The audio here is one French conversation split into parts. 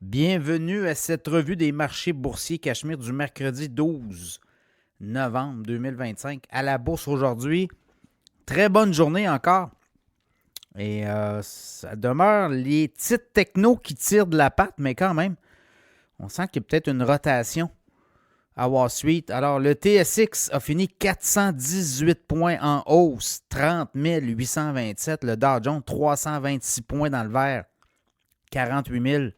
Bienvenue à cette revue des marchés boursiers Cachemire du mercredi 12 novembre 2025. À la bourse aujourd'hui, très bonne journée encore. Et ça demeure les titres techno qui tirent de la patte, mais quand même, on sent qu'il y a peut-être une rotation à Wall Street. Alors, le TSX a fini 418 points en hausse, 30 827. Le Dow Jones, 326 points dans le vert, 48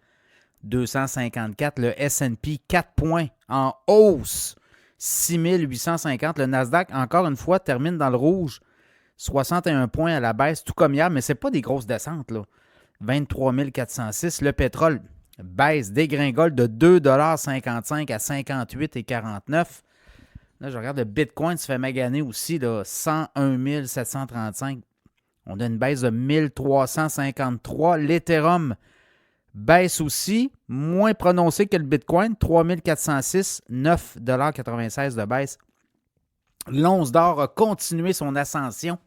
254. Le S&P, 4 points en hausse, 6 850. Le Nasdaq, encore une fois, termine dans le rouge, 61 points à la baisse, tout comme hier, mais ce n'est pas des grosses descentes, là. 23 406. Le pétrole baisse, dégringole de 2,55 $ à 58,49 $. Là, je regarde le Bitcoin, se fait maganer aussi, là, 101 735. On a une baisse de 1353. L'Ethereum baisse aussi, moins prononcée que le Bitcoin, 3406, 9,96 $ de baisse. L'once d'or a continué son ascension,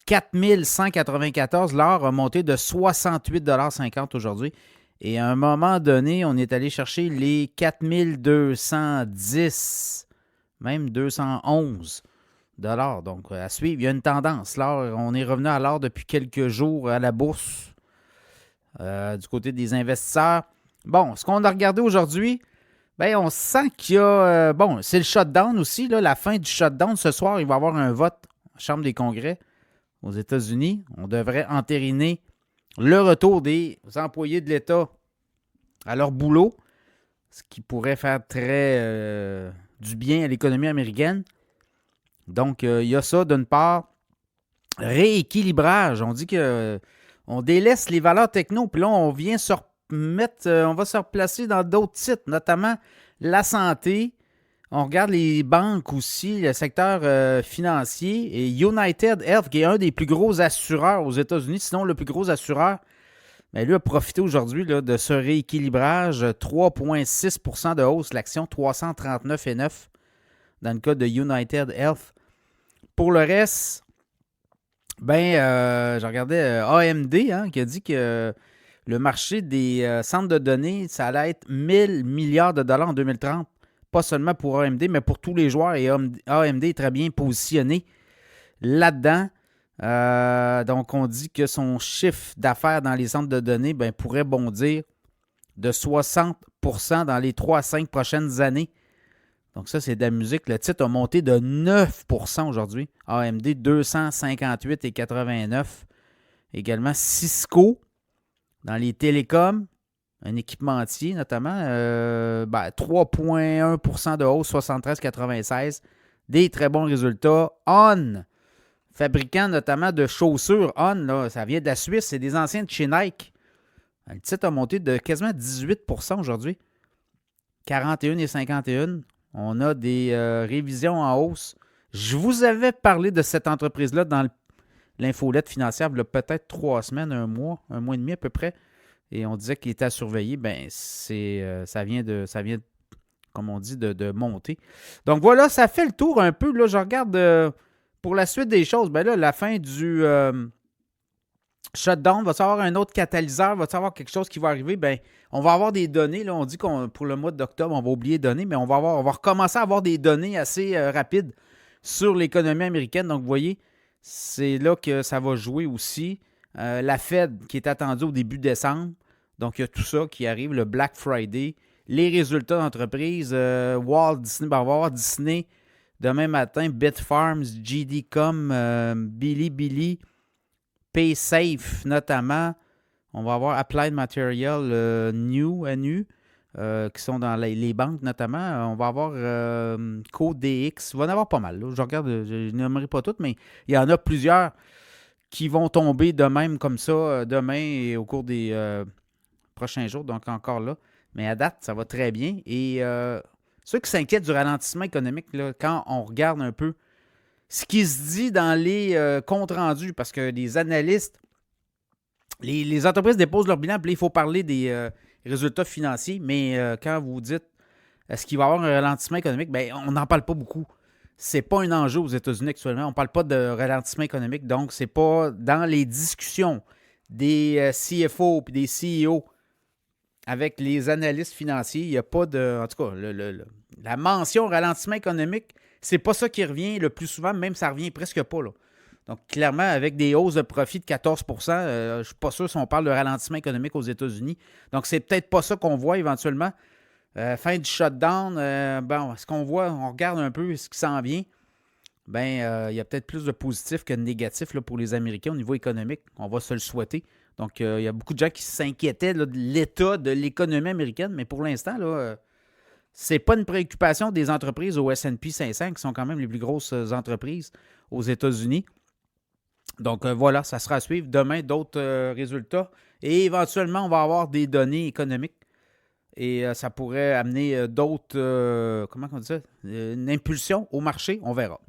4194. L'or a monté de 68,50 $ aujourd'hui. Et à un moment donné, on est allé chercher les 4210, même 211 $. Donc, à suivre, il y a une tendance. L'or, on est revenu à l'or depuis quelques jours à la bourse. Du côté des investisseurs. Bon, ce qu'on a regardé aujourd'hui, bien, on sent qu'il y a... bon, c'est le shutdown aussi, là, la fin du shutdown. Ce soir, il va y avoir un vote à la Chambre des congrès aux États-Unis. On devrait entériner le retour des employés de l'État à leur boulot, ce qui pourrait faire très du bien à l'économie américaine. Donc, il y a ça d'une part. Rééquilibrage. On dit que on délaisse les valeurs techno, puis là, on vient se remettre, on va se replacer dans d'autres titres, notamment la santé. On regarde les banques aussi, le secteur financier. Et United Health, qui est un des plus gros assureurs aux États-Unis, sinon le plus gros assureur, mais lui a profité aujourd'hui là, de ce rééquilibrage. 3,6 % de hausse, l'action 339,9 dans le cas de United Health. Pour le reste, je regardais AMD qui a dit que le marché des centres de données, ça allait être 1000 milliards de dollars en 2030. Pas seulement pour AMD, mais pour tous les joueurs. Et AMD est très bien positionné là-dedans. Donc, on dit que son chiffre d'affaires dans les centres de données pourrait bondir de 60 % dans les 3 à 5 prochaines années. Donc, ça, c'est de la musique. Le titre a monté de 9 % aujourd'hui. AMD, 258,89. Également, Cisco, dans les télécoms, un équipementier notamment, 3,1 % de hausse, 73,96. Des très bons résultats. On, fabricant notamment de chaussures. On, là, ça vient de la Suisse, c'est des anciens de chez Nike. Le titre a monté de quasiment 18 % aujourd'hui. 41,51. On a des révisions en hausse. Je vous avais parlé de cette entreprise-là dans l'infolette financière il y a peut-être 3 semaines, un mois et demi à peu près. Et on disait qu'il était à surveiller. Ça vient, comme on dit, de monter. Donc voilà, ça fait le tour un peu. Là, je regarde pour la suite des choses. Là, la fin du shutdown, va-t-il avoir un autre catalyseur? Va-t-il avoir quelque chose qui va arriver? On va avoir des données. Là, on dit qu'on pour le mois d'octobre, on va oublier les données, mais on va recommencer à avoir des données assez rapides sur l'économie américaine. Donc, vous voyez, c'est là que ça va jouer aussi. La Fed qui est attendue au début décembre. Donc, il y a tout ça qui arrive, le Black Friday. Les résultats d'entreprise, Walt Disney, on va avoir Disney demain matin, Bitfarms, GD.com, Bilibili, PaySafe notamment. On va avoir Applied Material, NU, qui sont dans les banques notamment. On va avoir CodeDX. Il va y en avoir pas mal. Là. Je regarde, je n'aimerais pas toutes, mais il y en a plusieurs qui vont tomber de même comme ça demain et au cours des prochains jours. Donc encore là. Mais à date, ça va très bien. Et ceux qui s'inquiètent du ralentissement économique, là, quand on regarde un peu ce qui se dit dans les comptes rendus, parce que les analystes, les entreprises déposent leur bilan, puis là, il faut parler des résultats financiers, mais quand vous dites est-ce qu'il va y avoir un ralentissement économique, on n'en parle pas beaucoup. C'est pas un enjeu aux États-Unis actuellement. On ne parle pas de ralentissement économique, donc c'est pas dans les discussions des CFO et des CEO avec les analystes financiers. Il n'y a pas de. En tout cas, la mention ralentissement économique, c'est pas ça qui revient le plus souvent, même ça revient presque pas. Là. Donc, clairement, avec des hausses de profit de 14 je ne suis pas sûr si on parle de ralentissement économique aux États-Unis. Donc, c'est peut-être pas ça qu'on voit éventuellement. Fin du shutdown, bon, est-ce qu'on voit, on regarde un peu ce qui s'en vient? Il y a peut-être plus de positifs que de négatifs là, pour les Américains au niveau économique. On va se le souhaiter. Donc, il y a beaucoup de gens qui s'inquiétaient là, de l'état de l'économie américaine, mais pour l'instant, c'est pas une préoccupation des entreprises au S&P 500, qui sont quand même les plus grosses entreprises aux États-Unis. Donc, voilà, ça sera à suivre. Demain, d'autres résultats. Et éventuellement, on va avoir des données économiques. Et ça pourrait amener d'autres, comment on dit ça? Une impulsion au marché. On verra.